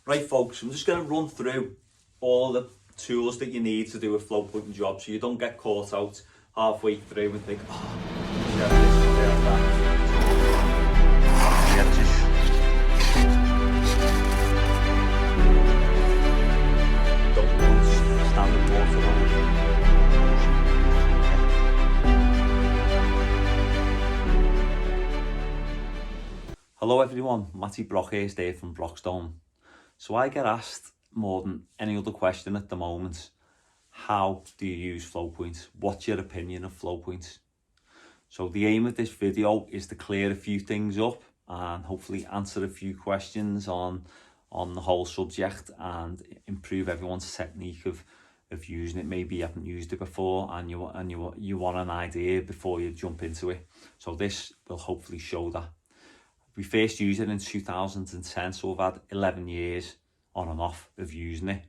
Right folks, I'm just going to run through all the tools that you need to do a flow pointing job so you don't get caught out halfway through and think, oh, yeah, this, yeah, that. Don't want standard water on. Hello everyone, Matty Brock here today from Brockstone. So I get asked more than any other question at the moment, how do you use Flowpoint? What's your opinion of Flowpoint? So the aim of this video is to clear a few things up and hopefully answer a few questions on the whole subject and improve everyone's technique of using it. Maybe you haven't used it before and you want an idea before you jump into it. So this will hopefully show that. We first used it in 2010, so we've had 11 years on and off of using it.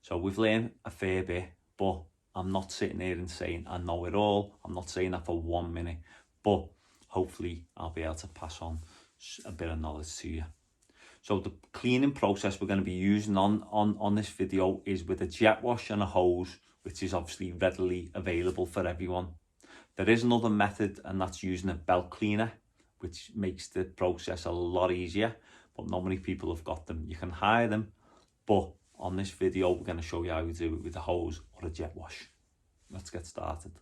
So we've learned a fair bit, but I'm not sitting here and saying I know it all. I'm not saying that for 1 minute, but hopefully I'll be able to pass on a bit of knowledge to you. So the cleaning process we're going to be using on this video is with a jet wash and a hose, which is obviously readily available for everyone. There is another method, and that's using a belt cleaner, which makes the process a lot easier, but not many people have got them. You can hire them, but on this video, we're going to show you how you do it with a hose or a jet wash. Let's get started.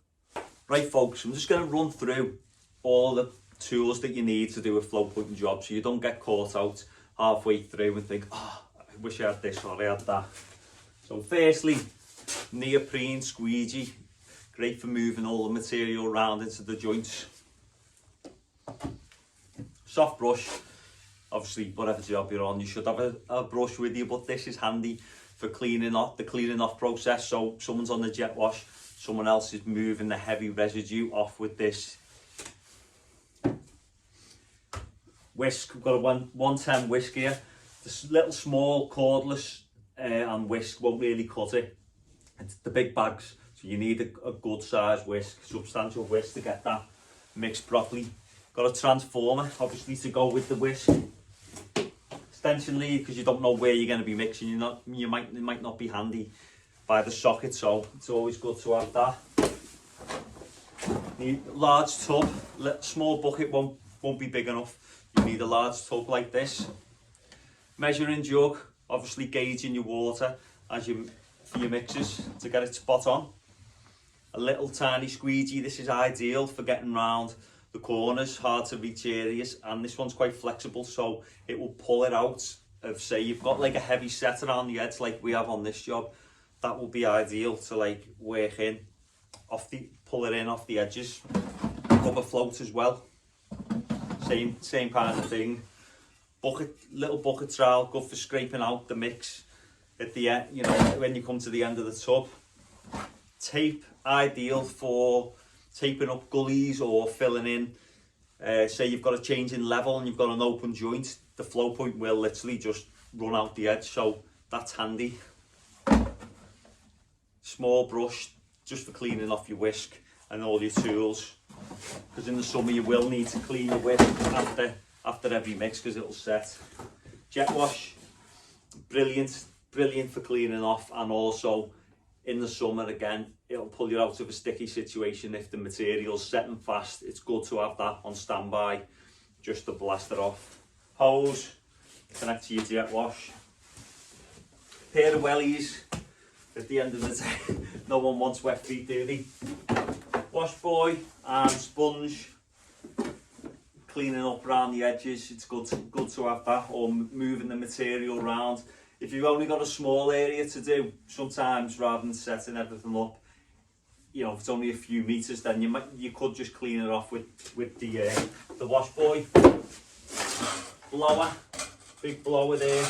Right folks, I'm just going to run through all the tools that you need to do a flow pointing job so you don't get caught out halfway through and think, oh, I wish I had this or I had that. So firstly, neoprene squeegee, great for moving all the material around into the joints. Soft brush, obviously whatever job you're on you should have a brush with you, but this is handy for cleaning off process. So someone's on the jet wash, someone else is moving the heavy residue off with this whisk. We've got a 110 whisk here. This little small cordless and whisk won't really cut it. It's the big bags, so you need a good size whisk, substantial whisk to get that mixed properly. Got a transformer, obviously, to go with the whisk. Extension lead, because you don't know where you're going to be mixing. It might not be handy by the socket, so it's always good to have that. Need a large tub. Small bucket won't be big enough. You need a large tub like this. Measuring jug, obviously gauging your water for your mixes to get it spot on. A little tiny squeegee. This is ideal for getting round the corners, hard to reach areas, and this one's quite flexible, so it will pull it out of, say you've got like a heavy set around the edge like we have on this job. That will be ideal to like work in pull it in off the edges. Rubber float as well, same kind of thing. Little bucket trowel, good for scraping out the mix at the end, when you come to the end of the tub. Tape, ideal for taping up gullies or filling in. Say you've got a change in level and you've got an open joint, the flow point will literally just run out the edge, so that's handy. Small brush, just for cleaning off your whisk and all your tools, because in the summer you will need to clean your whisk after every mix because it'll set. Jet wash, brilliant for cleaning off, and also in the summer again, it'll pull you out of a sticky situation if the material's setting fast. It's good to have that on standby just to blast it off. Hose, connect to your jet wash. Pair of wellies at the end of the day. No one wants wet feet, do they? Wash boy and sponge, cleaning up around the edges. It's good to have that, or moving the material around. If you've only got a small area to do, sometimes rather than setting everything up, if it's only a few meters, then you could just clean it off with the wash boy. Blower, big blower there.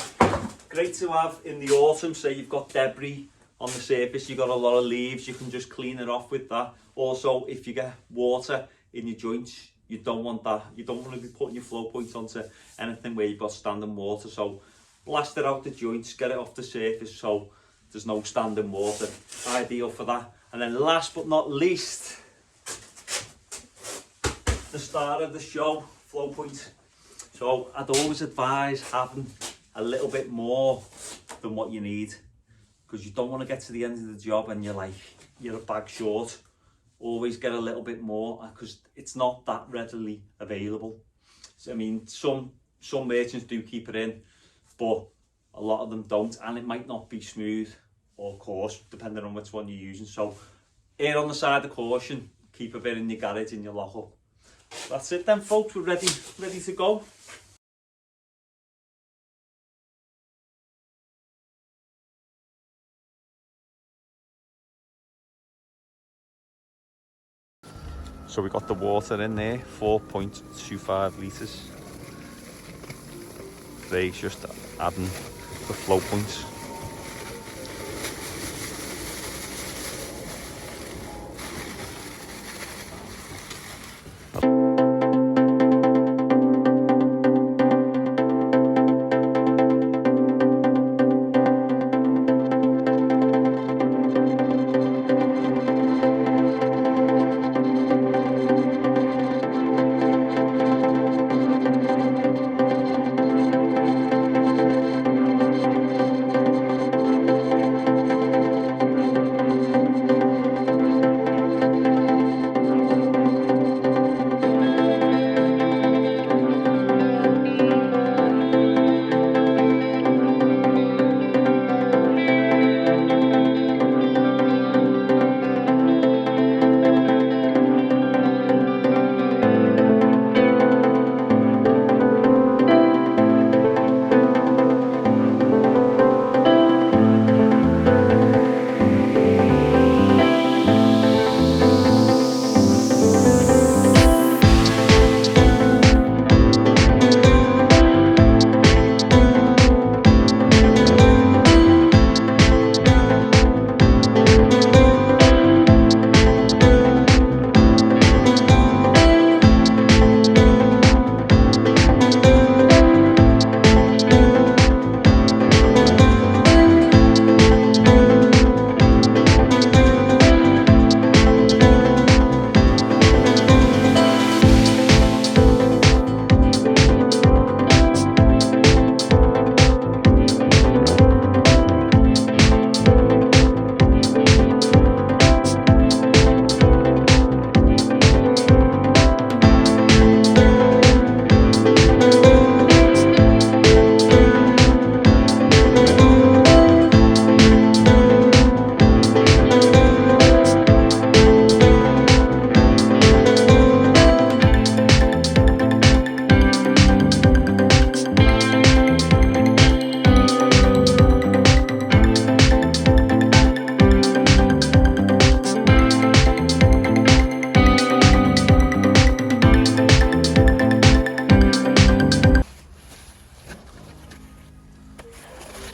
Great to have in the autumn. Say you've got debris on the surface, you've got a lot of leaves, you can just clean it off with that. Also, if you get water in your joints, you don't want that. You don't want to be putting your flow point onto anything where you've got standing water. So blast it out the joints, get it off the surface so there's no standing water. Ideal for that. And then last but not least, the start of the show, flow point. So I'd always advise having a little bit more than what you need, because you don't want to get to the end of the job and you're a bag short. Always get a little bit more, because it's not that readily available. So, I mean, some merchants do keep it in, but a lot of them don't, and it might not be smooth or coarse depending on which one you're using. So err on the side of caution, keep a bit in your garage in your lockup. That's it then, folks, we're ready to go. So we got the water in there, 4.25 litres. Craig's just adding the flow points.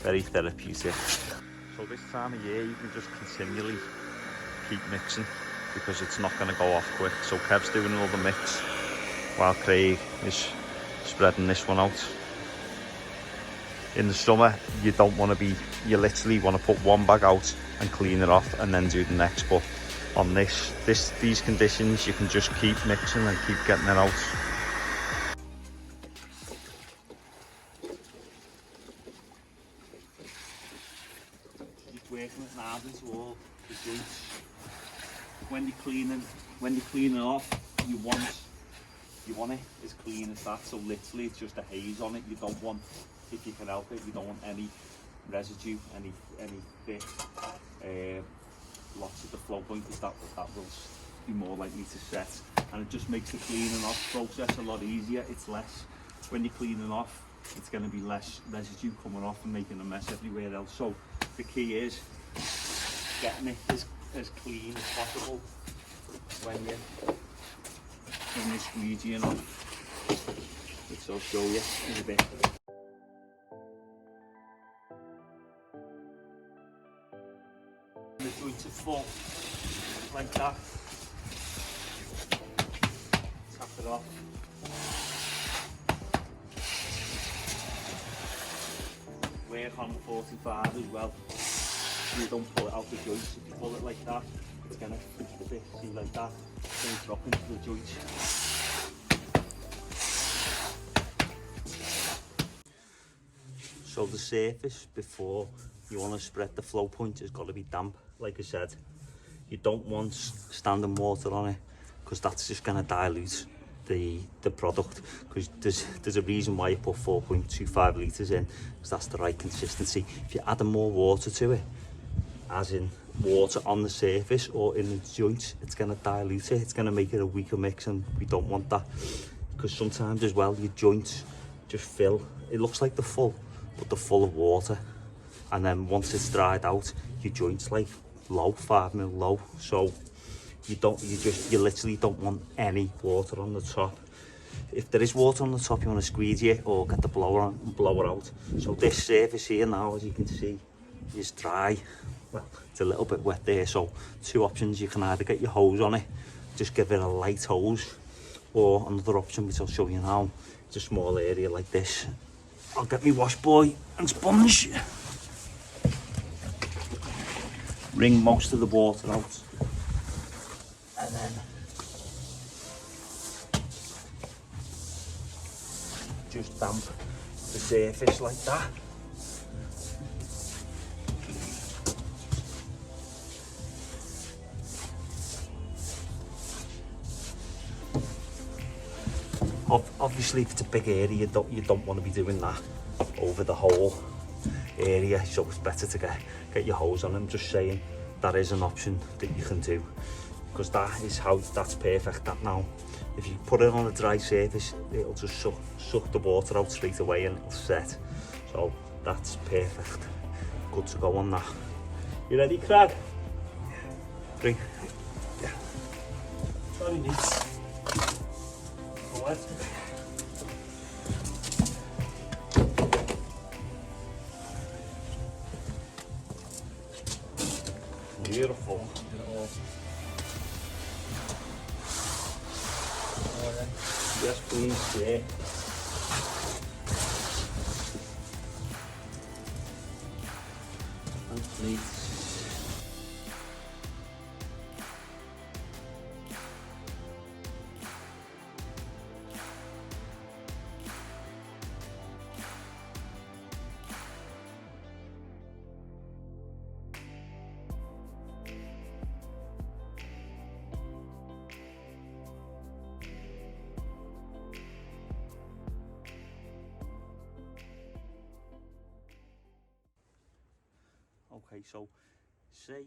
Very therapeutic. So this time of year you can just continually keep mixing, because it's not going to go off quick. So Kev's doing another mix while Craig is spreading this one out. In the summer you don't want to be, you literally want to put one bag out and clean it off and then do the next, but on these conditions you can just keep mixing and keep getting it out. Working it hard into all the joints. When you're cleaning off, you want it as clean as that. So literally it's just a haze on it. You don't want, if you can help it, you don't want any residue, any thick lots of the flow pointers that will be more likely to set, and it just makes the cleaning off process a lot easier. It's less, when you're cleaning off, it's going to be less residue coming off and making a mess everywhere else. So the key is getting it as clean as possible when you're squeegeeing off, which I'll show you in a bit. The joints are full, like that. Tap it off. Work on 45 as well. You don't pull it out the joints. If you pull it like that, it's gonna fit, see, like that. It's gonna drop into the joints. So the surface before you want to spread the flow point has got to be damp. Like I said, you don't want standing water on it because that's just going to dilute the product, because there's a reason why you put 4.25 litres in, because that's the right consistency. If you add more water to it, as in water on the surface or in the joints, it's going to dilute it, it's going to make it a weaker mix, and we don't want that, because sometimes as well your joints just fill, it looks like they're full but they're full of water, and then once it's dried out your joints like low, 5 mil low, so you literally don't want any water on the top. If there is water on the top, you want to squeeze it or get the blower on and blow it out. So this surface here now, as you can see, is dry. Well, it's a little bit wet there, so two options: you can either get your hose on it, just give it a light hose, or another option, which I'll show you now, it's a small area like this. I'll get my wash boy and sponge, wring most of the water out, and then just damp the surface like that. Obviously, if it's a big area, you don't want to be doing that over the whole area, so it's better to get your hose on. I'm just saying that is an option that you can do, because that's perfect. That now, if you put it on a dry surface, it'll just suck the water out straight away and it'll set. So that's perfect. Good to go on that. You ready, Craig? Bring. Yeah. Sorry, neat. Go ahead. Beautiful. Yes, please. Yeah. And please. Okay, so say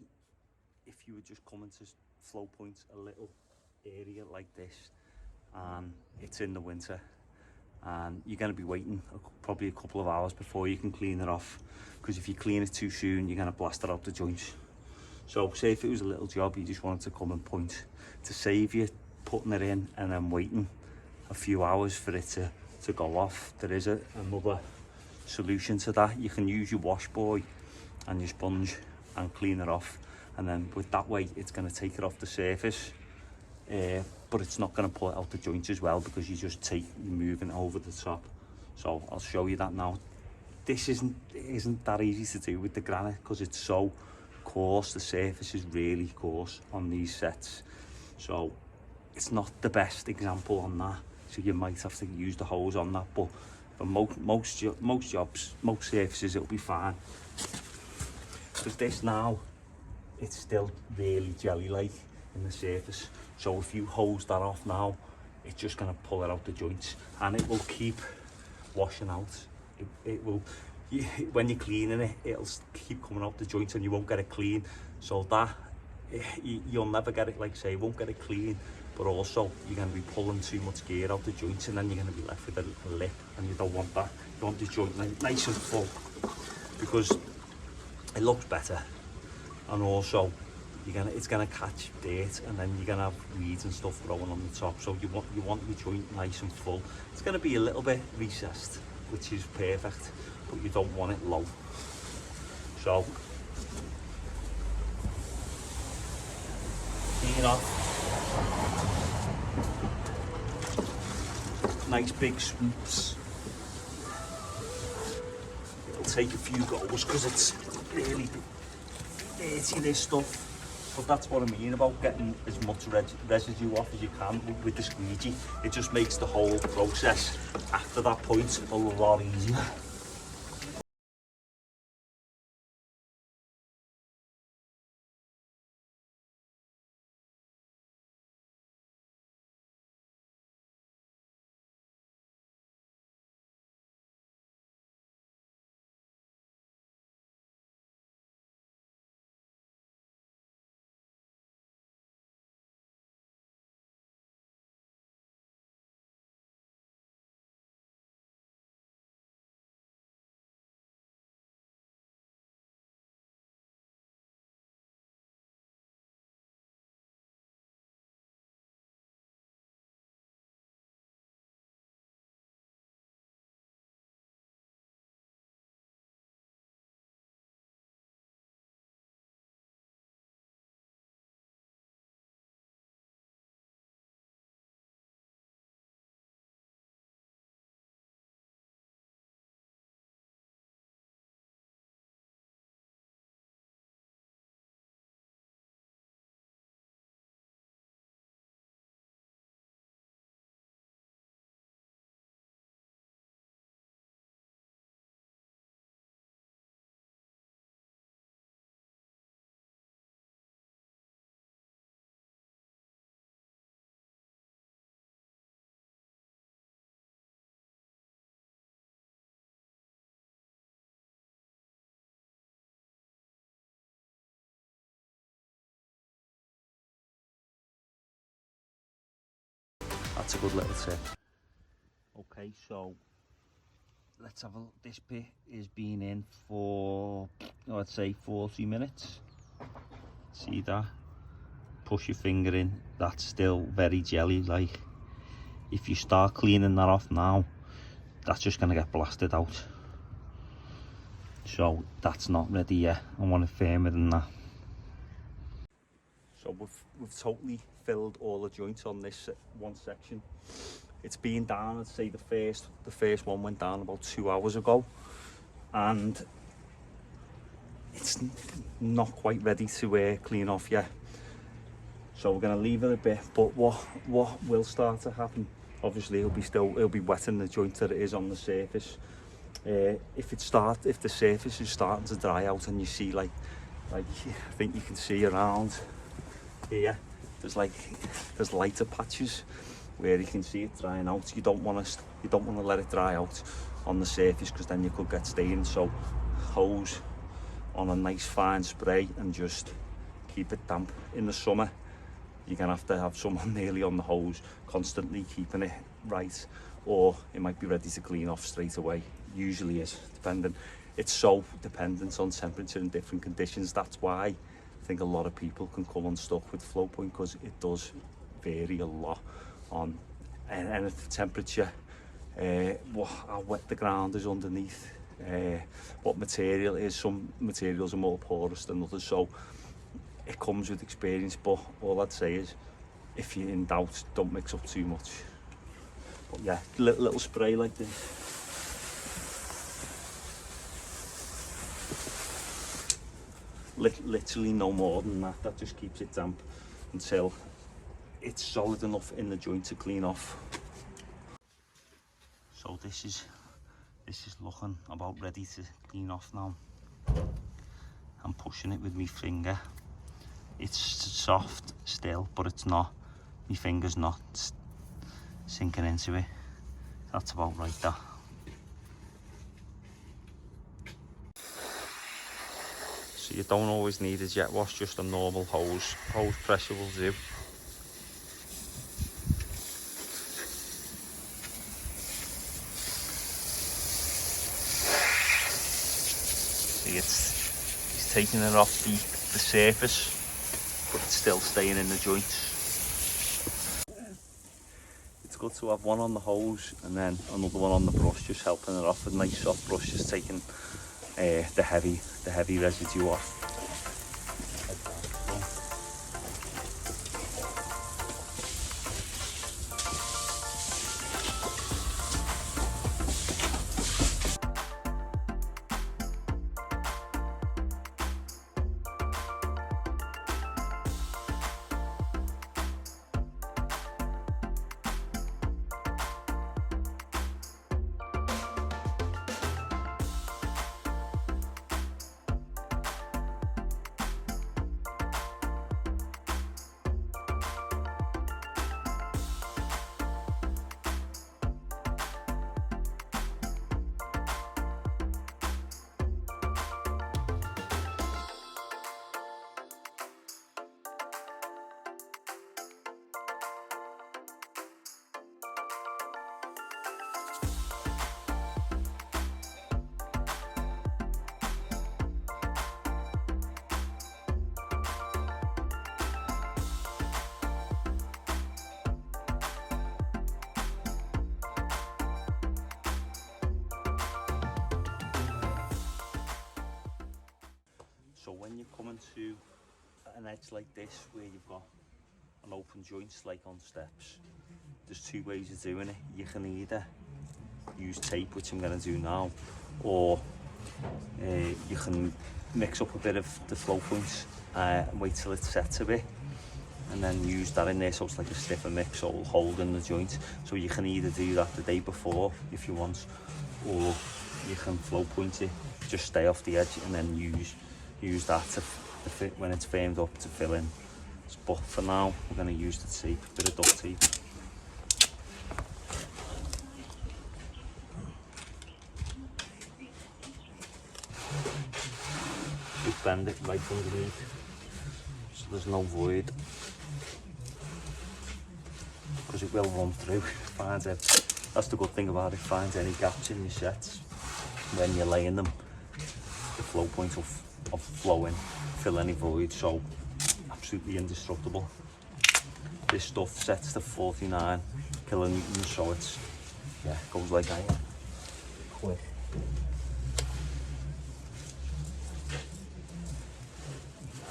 if you were just coming to flow point a little area like this, and it's in the winter, and you're going to be waiting probably a couple of hours before you can clean it off, because if you clean it too soon, you're going to blast it out the joints. So say if it was a little job, you just wanted to come and point, to save you putting it in and then waiting a few hours for it to go off, there is another solution to that. You can use your wash boy and your sponge and clean it off, and then with that way it's going to take it off the surface, but it's not going to pull it out the joints as well, because you're moving it over the top. So I'll show you that now. This isn't that easy to do with the granite, because it's so coarse. The surface is really coarse on these sets, so it's not the best example on that, so you might have to use the hose on that, but for most jobs, most surfaces, it'll be fine. Because this now, it's still really jelly-like in the surface, so if you hose that off now, it's just going to pull it out the joints, and it will keep washing out. It will, when you're cleaning it, it'll keep coming out the joints and you won't get it clean. So that, you'll never get it, like say, you won't get it clean, but also you're going to be pulling too much gear out the joints, and then you're going to be left with a lip, and you don't want that. You want the joint nice and full, because it looks better, and also it's gonna catch dirt, and then you're gonna have weeds and stuff growing on the top. So you want your joint nice and full. It's gonna be a little bit recessed, which is perfect, but you don't want it low. So clean off, nice big sweeps. It'll take a few goes because it's really dirty, this stuff, but that's what I mean about getting as much residue off as you can with the squeegee. It just makes the whole process after that point a lot easier. that's a good little tip. Okay, so let's have a look. This bit is been in for, I'd say 40 minutes. See that? Push your finger in, that's still very jelly. Like, if you start cleaning that off now, that's just gonna get blasted out. So that's not ready yet. I want it firmer than that. So we've totally filled all the joints on this one section. It's been down, I'd say the first one went down about 2 hours ago, and it's not quite ready to clean off yet. So we're going to leave it a bit, but what will start to happen, obviously it'll be wetting the joint that it is on the surface. If the surface is starting to dry out, and you see like I think you can see around here, there's lighter patches where you can see it drying out. You don't want to let it dry out on the surface, because then you could get stains. So hose on a nice fine spray and just keep it damp. In the summer, you're gonna have to have someone nearly on the hose, constantly keeping it right, or it might be ready to clean off straight away. Usually is, depending. It's so dependent on temperature and different conditions. That's why I think a lot of people can come unstuck with Flowpoint, because it does vary a lot on and the temperature, how wet the ground is underneath, what material is. Some materials are more porous than others, so it comes with experience. But all I'd say is, if you're in doubt, don't mix up too much. But yeah, little spray like this. Literally no more than that. That just keeps it damp until it's solid enough in the joint to clean off. So this is looking about ready to clean off now. I'm pushing it with my finger. It's soft still, but it's not. My finger's not sinking into it. That's about right there. So you don't always need a jet wash, just a normal hose pressure will do. See, it's taking it off the surface, but it's still staying in the joints. It's good to have one on the hose and then another one on the brush, just helping it off. A nice soft brush, just taking the heavy residue off. So when you're coming to an edge like this, where you've got an open joint like on steps, there's two ways of doing it. You can either use tape, which I'm going to do now, or you can mix up a bit of the Flowpoint and wait till it's set a bit, and then use that in there so it's like a stiffer mix, so it'll hold in the joint. So you can either do that the day before if you want, or you can Flowpoint it, just stay off the edge, and then use that to fit when it's firmed up to fill in. But for now, we're going to use the tape, a bit of duct tape. Just bend it right underneath, so there's no void. Because because it will run through. Finds it. That's the good thing about it. Finds any gaps in your sets when you're laying them. The flow point will flow in, fill any void. So absolutely indestructible. This stuff sets to 49 kilonewtons, so it's goes like that. Quick.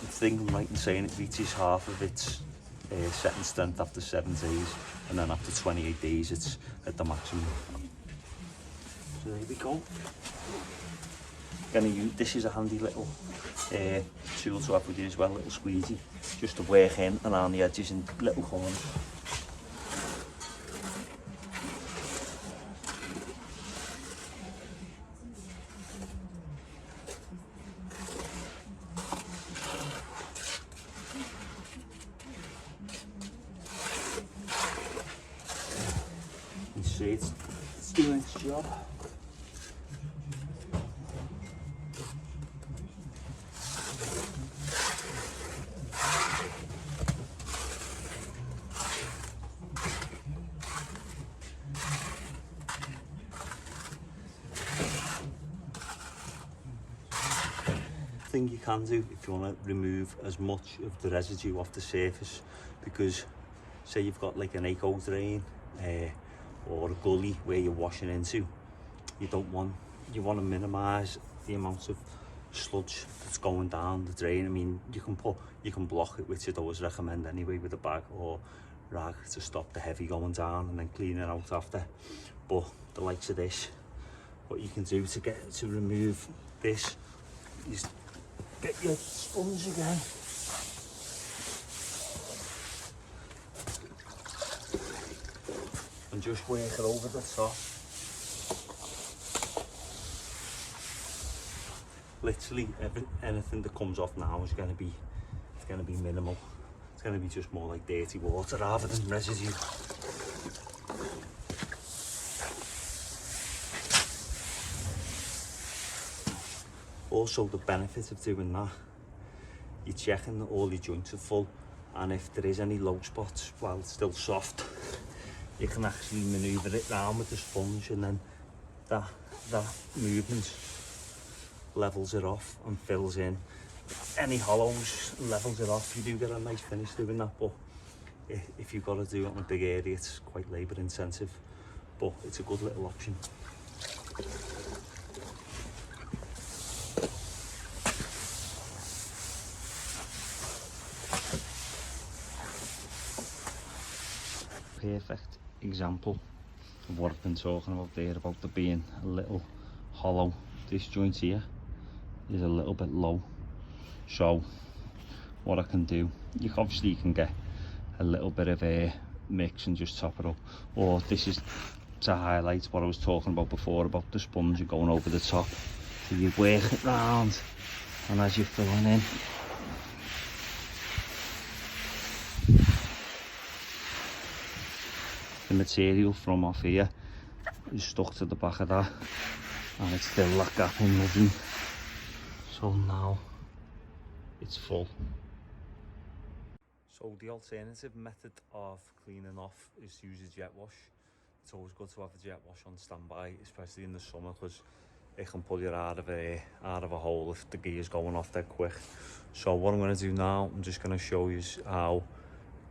I think I'm right in saying it reaches half of its setting strength after 7 days, and then after 28 days it's at the maximum. So there we go. This is a handy little tool to have with you as well, little squeegee, just to work in around the edges and little corners. You see it's doing its job. Thing you can do if you want to remove as much of the residue off the surface, because say you've got like an eco drain or a gully where you're washing into, you want to minimize the amount of sludge that's going down the drain. I mean, you can block it, which I'd always recommend anyway, with a bag or rag to stop the heavy going down and then clean it out after. But the likes of this, what you can do to remove this is get your sponge again. And just work it over the top. Literally anything that comes off now is going to be minimal. It's going to be just more like dirty water rather than residue. Also, the benefit of doing that, you're checking that all your joints are full, and if there is any low spots while it's still soft, you can actually manoeuvre it round with the sponge, and then that movement levels it off and fills in any hollows, levels it off. You do get a nice finish doing that, but if you've got to do it on a big area, it's quite labour intensive, but it's a good little option. Perfect example of what I've been talking about there, about there being a little hollow. This joint here is a little bit low, so what I can do, you can get a little bit of a mix and just top it up, or this is to highlight what I was talking about before about the sponge going over the top. So you work it round, and as you're filling in, the material from off here is stuck to the back of that, and it's still that gap in lovely. So now it's full. So the alternative method of cleaning off is to use a jet wash. It's always good to have a jet wash on standby, especially in the summer, because it can pull you out of a hole if the gear's going off that quick. So what I'm going to do now, I'm just going to show you how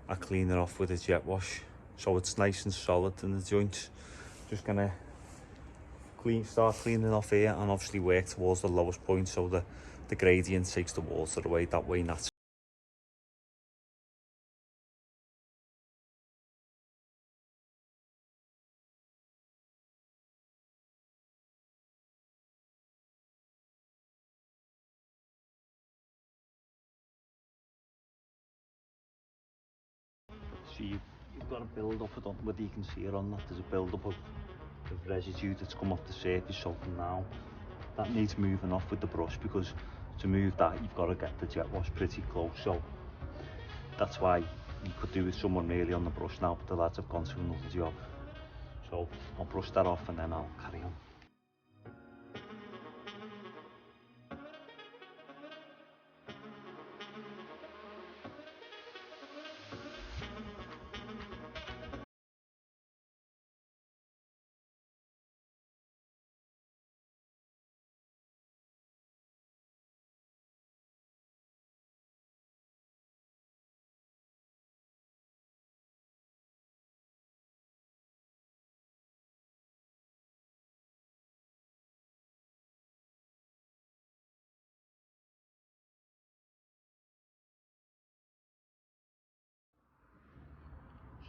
I clean it off with a jet wash, so it's nice and solid in the joints. Just going to start cleaning off here, and obviously work towards the lowest point so the gradient takes the water away that way naturally. So you've got a build up, whether you can see it on that, there's a build up of residue that's come off the surface. So for now, that needs moving off with the brush, because to move that you've got to get the jet wash pretty close. So that's why you could do with someone really on the brush now, but the lads have gone to another job. So I'll brush that off and then I'll carry on.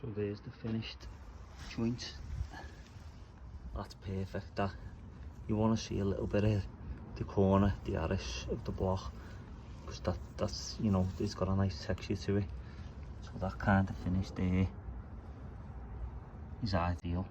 So there's the finished joint. That's perfect. That you want to see a little bit of the corner, the arris of the block, because that's, you know, it's got a nice texture to it. So that kind of finish there is ideal.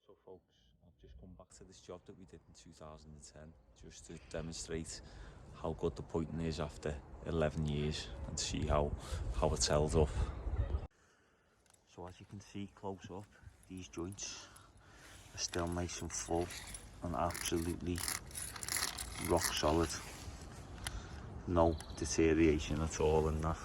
So folks, I've just come back to this job that we did in 2010 just to demonstrate how good the pointing is after 11 years and see how it's held up. So as you can see close up, these joints are still nice and full and absolutely rock solid. No deterioration at all in that.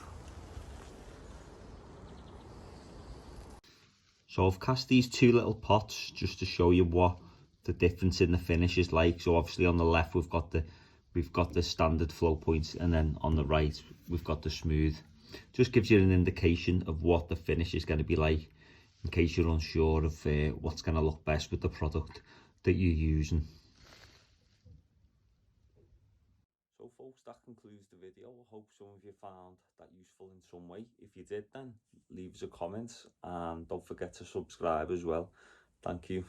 So I've cast these two little pots just to show you what the difference in the finish is like. So obviously on the left we've got the standard flow points, and then on the right we've got the smooth. Just gives you an indication of what the finish is going to be like in case you're unsure of what's going to look best with the product that you're using. So folks, that concludes the video. I hope some of you found that useful in some way. If you did, then leave us a comment and don't forget to subscribe as well. Thank you.